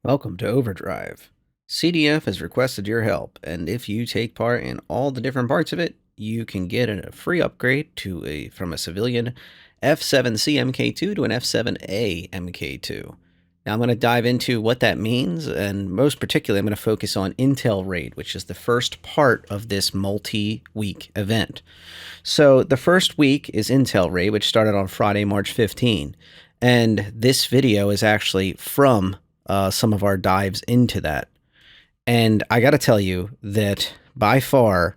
Welcome to Overdrive. CDF has requested your help, and if you take part in all the different parts of it, you can get a free upgrade from a civilian F7C Mk2 to an F7A Mk2. Now I'm going to dive into what that means, and most particularly I'm going to focus on Intel Raid, which is the first part of this multi-week event. So the first week is Intel Raid, which started on Friday, March 15, and this video is actually from some of our dives into that. And I got to tell you that by far,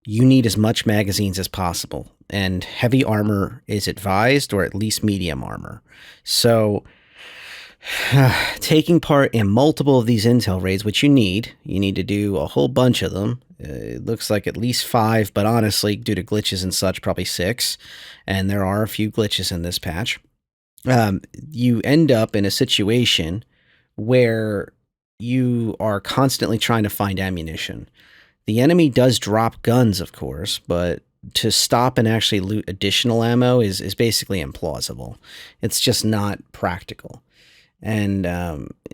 you need as much magazines as possible. And heavy armor is advised, or at least medium armor. So taking part in multiple of these intel raids, which you need to do a whole bunch of them. It looks like at least 5, but honestly, due to glitches and such, probably 6. And there are a few glitches in this patch. You end up in a situation where you are constantly trying to find ammunition. The enemy does drop guns, of course, but to stop and actually loot additional ammo is basically implausible. It's just not practical. And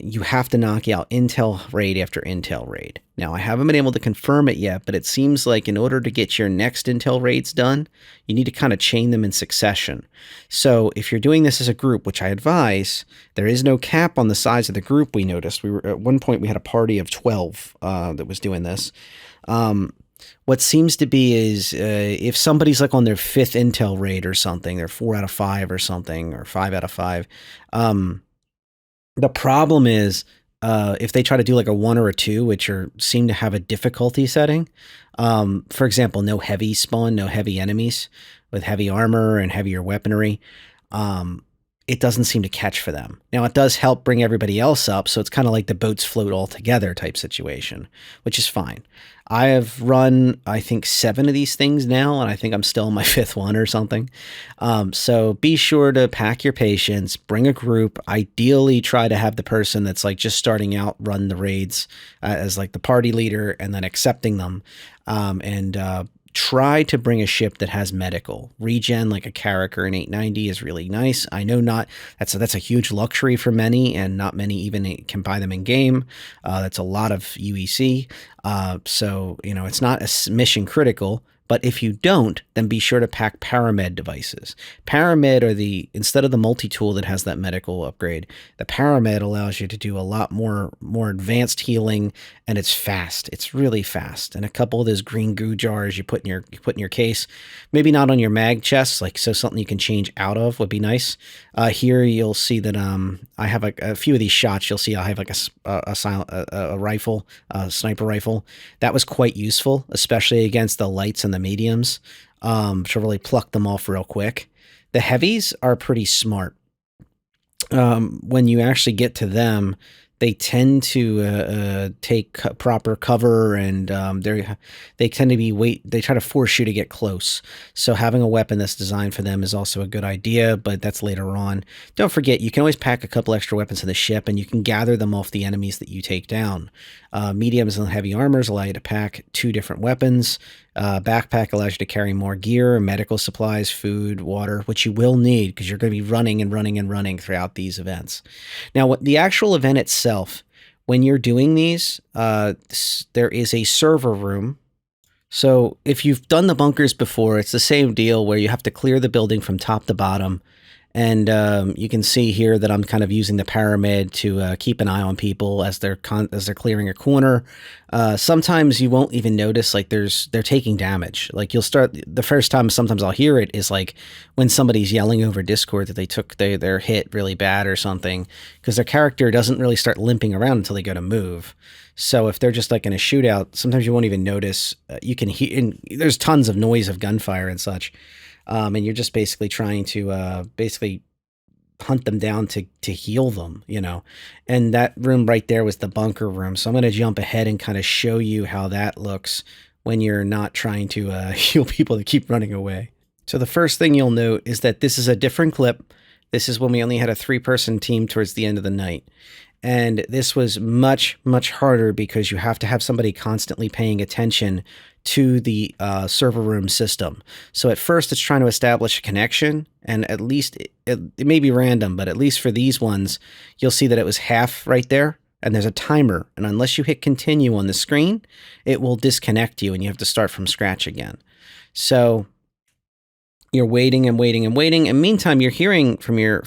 you have to knock out intel raid after intel raid. Now, I haven't been able to confirm it yet, but it seems like in order to get your next intel raids done, you need to kind of chain them in succession. So if you're doing this as a group, which I advise, there is no cap on the size of the group. We noticed at one point we had a party of 12 that was doing this. What seems to be is if somebody's like on their 5th intel raid or something, they're 4 out of 5 or something, or 5 out of 5. The problem is if they try to do like a 1 or a 2, which seem to have a difficulty setting. For example, no heavy spawn, no heavy enemies with heavy armor and heavier weaponry. It doesn't seem to catch for them. Now, it does help bring everybody else up, so it's kind of like the boats float all together type situation, which is fine. I have run, I think, 7 of these things now, and I think I'm still on my 5th one or something. So be sure to pack your patience, bring a group. Ideally, try to have the person that's like just starting out run the raids as like the party leader and then accepting them. Try to bring a ship that has medical. Regen like a Carrack or an 890 is really nice. I know that's a huge luxury for many, and not many even can buy them in game. That's a lot of UEC. So, it's not a mission critical. But if you don't, then be sure to pack Paramed devices. Paramed are instead of the multi-tool that has that medical upgrade, the Paramed allows you to do a lot more advanced healing, and it's fast. It's really fast. And a couple of those green goo jars you put in your case, maybe not on your mag chest, so something you can change out of would be nice. Here you'll see that I have a few of these shots. You'll see I have like a rifle, a sniper rifle. That was quite useful, especially against the lights and the mediums, to really pluck them off real quick. The heavies are pretty smart. When you actually get to them, they tend to take proper cover, and they tend to they try to force you to get close. So having a weapon that's designed for them is also a good idea, but that's later on. Don't forget, you can always pack a couple extra weapons in the ship, and you can gather them off the enemies that you take down. Mediums and heavy armors allow you to pack 2 different weapons. Backpack allows you to carry more gear, medical supplies, food, water, which you will need because you're going to be running and running and running throughout these events. Now, the actual event itself, when you're doing these, there is a server room. So if you've done the bunkers before, it's the same deal where you have to clear the building from top to bottom. And you can see here that I'm kind of using the Paramed to keep an eye on people as they're clearing a corner. Sometimes you won't even notice they're taking damage. Like you'll start the first time. Sometimes I'll hear it is like when somebody's yelling over Discord that they're hit really bad or something, because their character doesn't really start limping around until they go to move. So if they're just like in a shootout, sometimes you won't even notice. You can hear, and there's tons of noise of gunfire and such. And you're just basically trying to hunt them down to heal them, And that room right there was the bunker room. So I'm going to jump ahead and kind of show you how that looks when you're not trying to heal people that keep running away. So the first thing you'll note is that this is a different clip. This is when we only had a 3-person team towards the end of the night. And this was much, much harder because you have to have somebody constantly paying attention to the server room system. So at first it's trying to establish a connection, and at least it may be random, but at least for these ones, you'll see that it was half right there. and there's a timer, and unless you hit continue on the screen, it will disconnect you and you have to start from scratch again. So you're waiting and waiting and waiting, and meantime you're hearing from your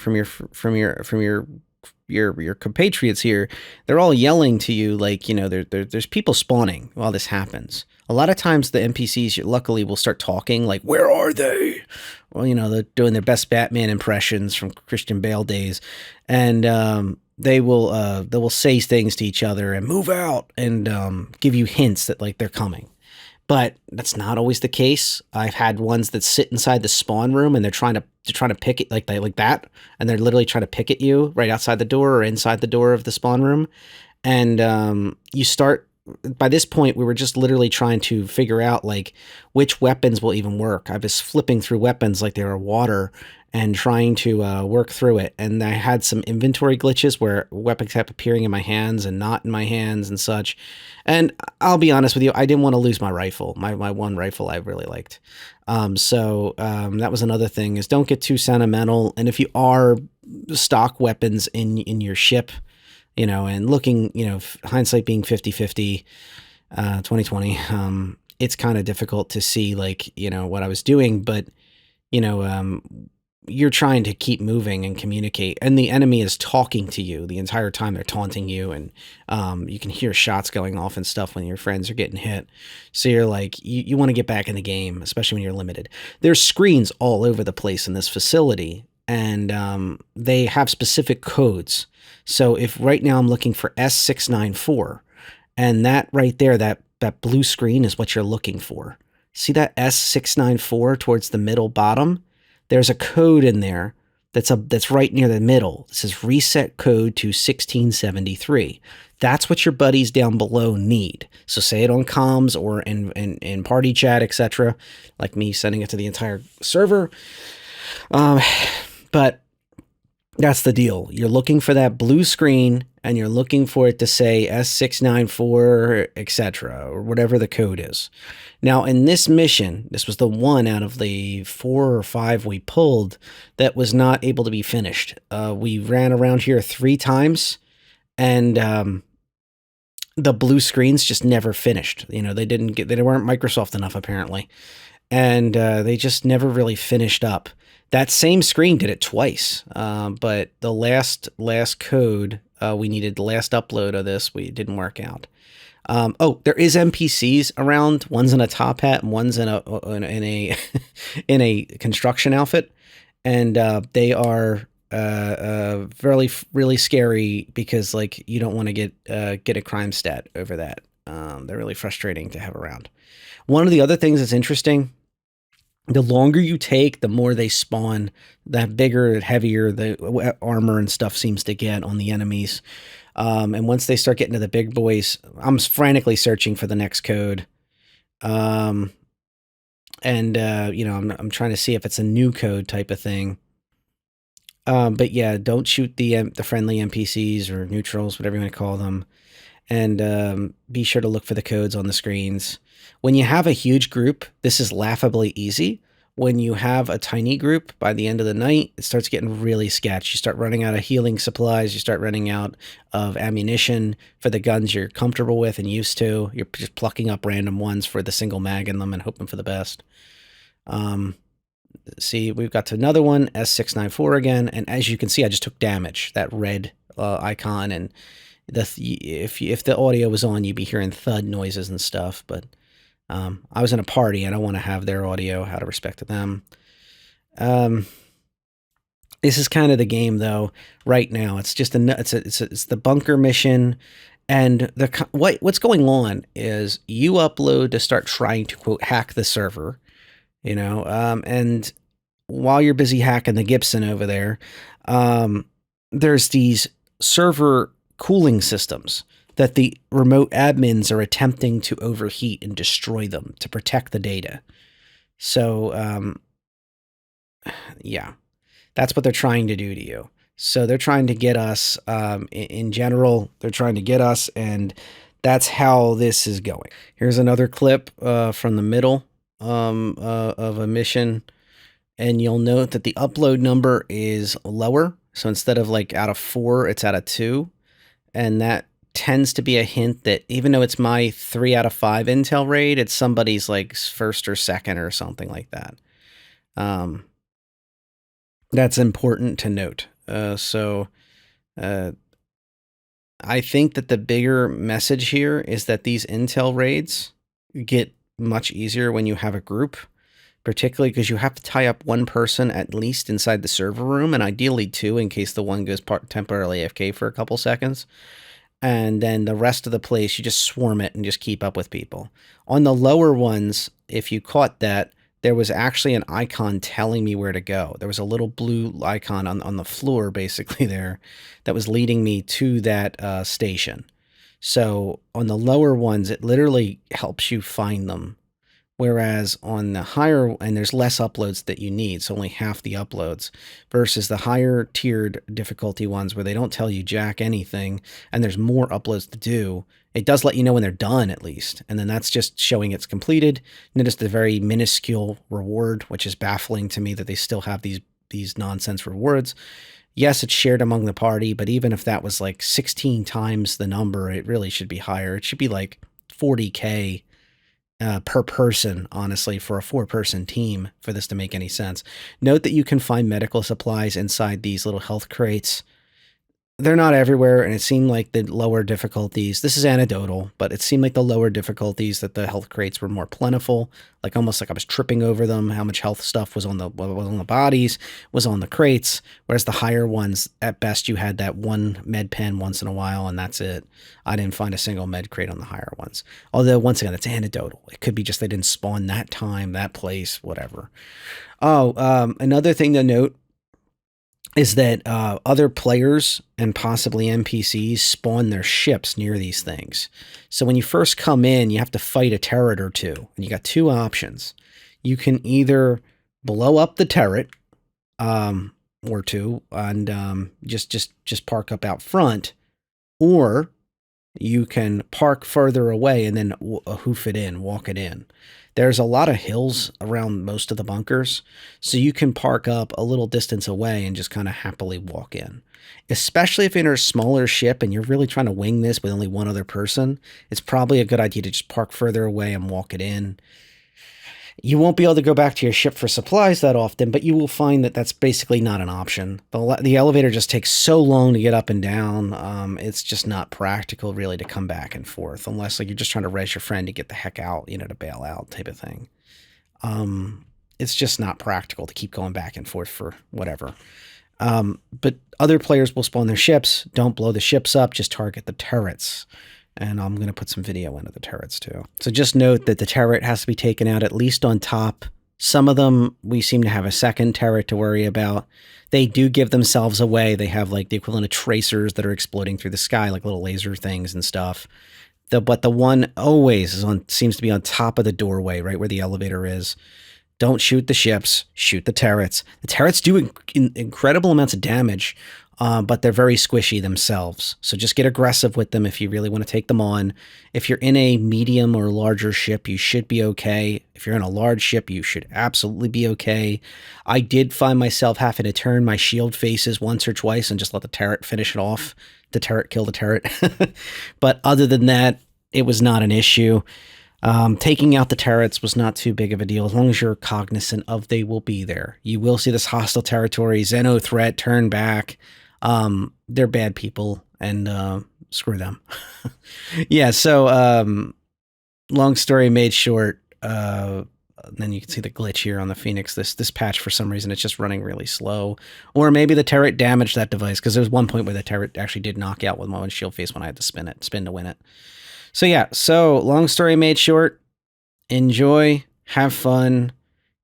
compatriots here. They're all yelling to you like, there's people spawning while this happens. A lot of times the NPCs luckily will start talking like, where are they? Well, they're doing their best Batman impressions from Christian Bale days, and they will say things to each other and move out and give you hints that like they're coming. But that's not always the case. I've had ones that sit inside the spawn room and they're trying to pick it like that, and they're literally trying to pick at you right outside the door or inside the door of the spawn room. And you start. By this point, we were just literally trying to figure out like which weapons will even work. I was flipping through weapons like they were water and trying to work through it. And I had some inventory glitches where weapons kept appearing in my hands and not in my hands and such. And I'll be honest with you, I didn't want to lose my rifle, my one rifle I really liked. So that was another thing, is don't get too sentimental. And if you are stock weapons in your ship, and looking, hindsight being 50/50, 2020, it's kind of difficult to see like, what I was doing, but, you're trying to keep moving and communicate, and the enemy is talking to you the entire time. They're taunting you, and you can hear shots going off and stuff when your friends are getting hit. So you're like, you want to get back in the game, especially when you're limited. There's screens all over the place in this facility, and they have specific codes. So if right now I'm looking for S694, and that right there, that blue screen is what you're looking for. See that S694 towards the middle bottom? There's a code in there that's right near the middle. It says reset code to 1673. That's what your buddies down below need. So say it on comms or in party chat, etc. Like me sending it to the entire server. But that's the deal. You're looking for that blue screen, and you're looking for it to say S694, etc., or whatever the code is. Now, in this mission, this was the one out of the 4 or 5 we pulled that was not able to be finished. We ran around here 3 times, and the blue screens just never finished. They weren't Microsoft enough, apparently. And they just never really finished up. That same screen did it twice, but the last code we needed, the last upload of this, we didn't work out. There is NPCs around. One's in a top hat and one's in a in a construction outfit, and they are really scary because like you don't want to get a crime stat over that. They're really frustrating to have around. One of the other things that's interesting, the longer you take, the more they spawn, that bigger, heavier the armor and stuff seems to get on the enemies. And once they start getting to the big boys, I'm frantically searching for the next code. I'm trying to see if it's a new code type of thing. But yeah, don't shoot the friendly NPCs or neutrals, whatever you want to call them. And be sure to look for the codes on the screens. When you have a huge group, this is laughably easy. When you have a tiny group, by the end of the night, it starts getting really sketch. You start running out of healing supplies. You start running out of ammunition for the guns you're comfortable with and used to. You're just plucking up random ones for the single mag in them and hoping for the best. See, we've got to another one, S694 again. And as you can see, I just took damage, that red icon. And if the audio was on, you'd be hearing thud noises and stuff, but I was in a party. I don't want to have their audio out of respect to them. This is kind of the game, though. Right now, it's just it's the bunker mission, and what's going on is you upload to start trying to quote hack the server, and while you're busy hacking the Gibson over there, there's these server cooling systems that the remote admins are attempting to overheat and destroy them to protect the data. So, yeah, that's what they're trying to do to you. So they're trying to get us, in general, they're trying to get us, and that's how this is going. Here's another clip from the middle of a mission, and you'll note that the upload number is lower. So instead of like out of 4, it's out of 2. And that tends to be a hint that even though it's my 3 out of 5 intel raid, it's somebody's like first or second or something like that. That's important to note. I think that the bigger message here is that these intel raids get much easier when you have a group, particularly because you have to tie up one person at least inside the server room, and ideally two in case the one goes temporarily AFK for a couple seconds. And then the rest of the place, you just swarm it and just keep up with people. On the lower ones, if you caught that, there was actually an icon telling me where to go. There was a little blue icon on the floor, basically, there, that was leading me to that station. So on the lower ones, it literally helps you find them. Whereas on the higher, and there's less uploads that you need, so only half the uploads, versus the higher tiered difficulty ones where they don't tell you jack anything, and there's more uploads to do. It does let you know when they're done, at least, and then that's just showing it's completed. Notice the very minuscule reward, which is baffling to me that they still have these nonsense rewards. Yes, it's shared among the party, but even if that was like 16 times the number, it really should be higher. It should be like 40K per person, honestly, for a 4-person team for this to make any sense. Note that you can find medical supplies inside these little health crates. They're not everywhere, and it seemed like the lower difficulties, this is anecdotal, but it seemed like the lower difficulties that the health crates were more plentiful, like almost like I was tripping over them, how much health stuff was on the bodies, was on the crates, whereas the higher ones, at best, you had that one med pen once in a while, and that's it. I didn't find a single med crate on the higher ones. Although, once again, it's anecdotal. It could be just they didn't spawn that time, that place, whatever. Oh, another thing to note is that other players and possibly NPCs spawn their ships near these things. So when you first come in, you have to fight a turret or two, and you got two options. You can either blow up the turret or two and just park up out front, or you can park further away and then hoof it in, walk it in. There's a lot of hills around most of the bunkers, so you can park up a little distance away and just kind of happily walk in. Especially if you're in a smaller ship and you're really trying to wing this with only one other person, it's probably a good idea to just park further away and walk it in. You won't be able to go back to your ship for supplies that often, but you will find that that's basically not an option. The elevator just takes so long to get up and down. It's just not practical, really, to come back and forth, unless like you're just trying to res your friend to get the heck out, to bail out type of thing. It's just not practical to keep going back and forth for whatever. But other players will spawn their ships. Don't blow the ships up, just target the turrets. And I'm going to put some video into the turrets too. So just note that the turret has to be taken out at least on top. Some of them, we seem to have a second turret to worry about. They do give themselves away. They have like the equivalent of tracers that are exploding through the sky, like little laser things and stuff. But the one always seems to be on top of the doorway, right where the elevator is. Don't shoot the ships, shoot the turrets. The turrets do incredible amounts of damage, but they're very squishy themselves. So just get aggressive with them if you really want to take them on. If you're in a medium or larger ship, you should be okay. If you're in a large ship, you should absolutely be okay. I did find myself having to turn my shield faces once or twice and just let the turret finish it off. The turret kill the turret. But other than that, it was not an issue. Taking out the turrets was not too big of a deal as long as you're cognizant of they will be there. You will see this hostile territory, Xeno threat, turn back. They're bad people, and screw them. Yeah, so long story made short, then you can see the glitch here on the Phoenix. This patch, for some reason, it's just running really slow. Or maybe the turret damaged that device, because there was one point where the turret actually did knock out with my windshield face when I had to spin to win it. So yeah, so long story made short, enjoy, have fun,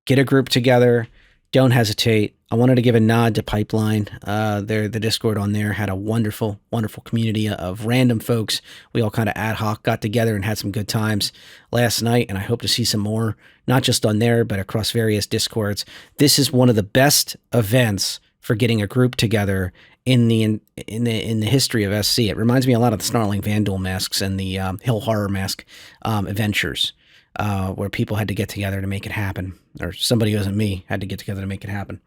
get a group together, don't hesitate. I wanted to give a nod to Pipeline. The Discord on there had a wonderful, wonderful community of random folks. We all kind of ad hoc got together and had some good times last night, and I hope to see some more, not just on there, but across various Discords. This is one of the best events for getting a group together in the history of SC. It reminds me a lot of the Snarling Vandal masks and the Hill Horror Mask adventures, where people had to get together to make it happen, or somebody who wasn't me had to get together to make it happen.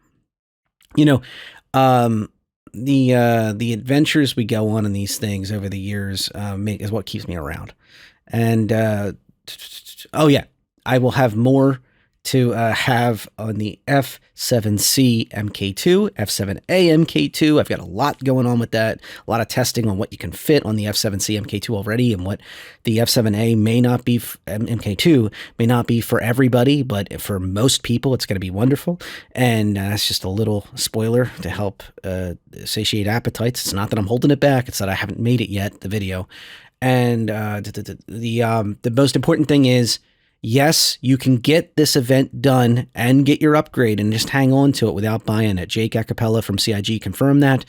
the adventures we go on in these things over the years is what keeps me around. And oh yeah, I will have more to have on the F7C Mk2, F7A Mk2. I've got a lot going on with that, a lot of testing on what you can fit on the F7C Mk2 already, and what the F7A may not be, Mk2 may not be for everybody, but for most people, it's going to be wonderful. And that's just a little spoiler to help satiate appetites. It's not that I'm holding it back; it's that I haven't made it yet, the video. And the most important thing is, yes, you can get this event done and get your upgrade and just hang on to it without buying it. Jake Acapella from CIG confirmed that.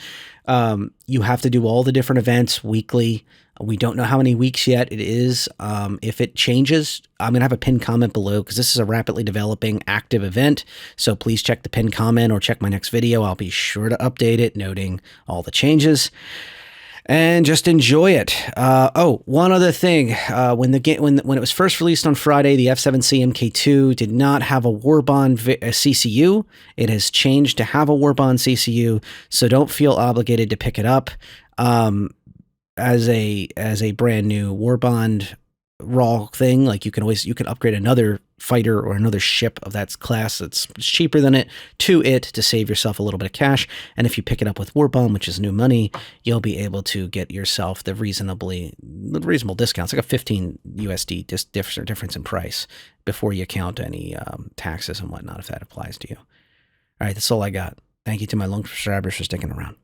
You have to do all the different events weekly. We don't know how many weeks yet it is. If it changes, I'm going to have a pinned comment below because this is a rapidly developing active event. So please check the pinned comment or check my next video. I'll be sure to update it, noting all the changes. And just enjoy it. Oh, one other thing. When it was first released on Friday, the F7C Mk2 did not have a Warbond CCU. It has changed to have a Warbond CCU, so don't feel obligated to pick it up as a brand new Warbond raw thing. Like you can upgrade another fighter or another ship of that class that's cheaper than it to save yourself a little bit of cash. And if you pick it up with Warbond, which is new money, you'll be able to get yourself the reasonable discounts, like a 15 USD difference in price before you count any taxes and whatnot, if that applies to you. All right, that's all I got. Thank you to my long subscribers for sticking around.